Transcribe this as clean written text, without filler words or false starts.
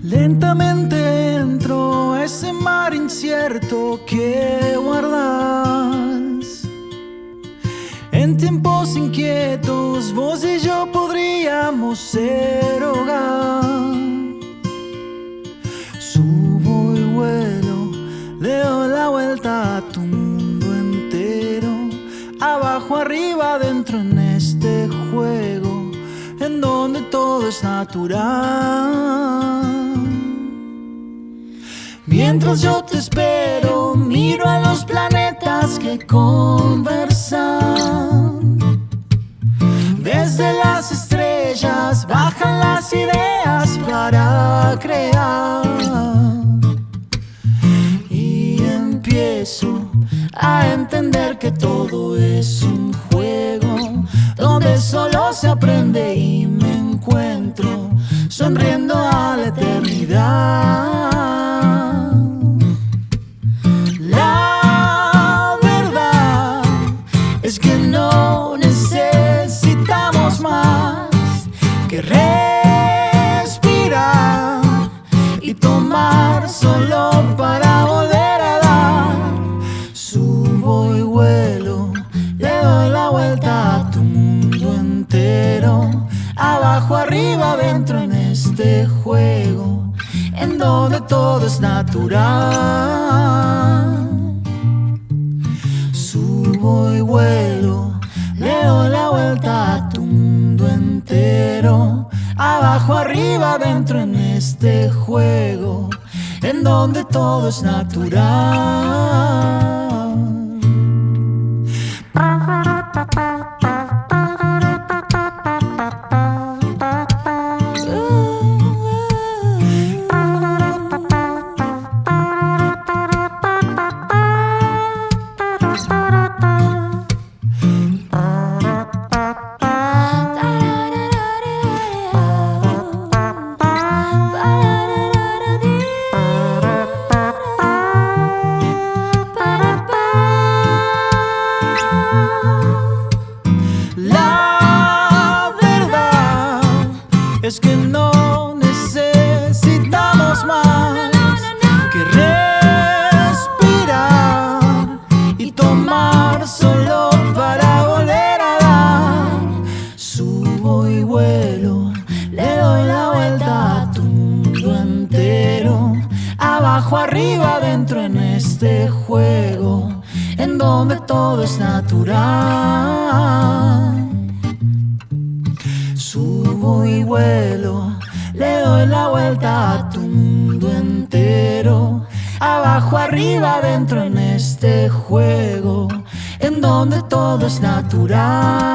Lentamente entro a ese mar incierto que guardas. En tiempos inquietos, vos y yo podríamos ser hogar. Subo y vuelo, le doy la vuelta a tu mundo entero. Abajo, arriba, adentro en este juego en donde todo es natural. Mientras yo te espero, miro a los planetas que conversan. Desde las estrellas bajan las ideas para crear. Y empiezo a entender que todo es un juego donde solo se aprende y me encuentro sonriendo a la eternidad. La verdad es que no necesitamos más que respirar y tomar solo para volver a dar. Subo y vuelo, le doy la vuelta a tu mundo entero. Abajo, arriba, adentro en este juego en donde todo es natural. Subo y vuelo, le doy la vuelta a tu mundo entero. Abajo, arriba, adentro en este juego en donde todo es natural. Es que no necesitamos más que respirar y tomar solo para volver a dar. Subo y vuelo, le doy la vuelta a tu mundo entero. Abajo, arriba, adentro en este juego en donde todo es natural. Subo y vuelo, le doy la vuelta a tu mundo entero. Abajo, arriba, adentro en este juego en donde todo es natural.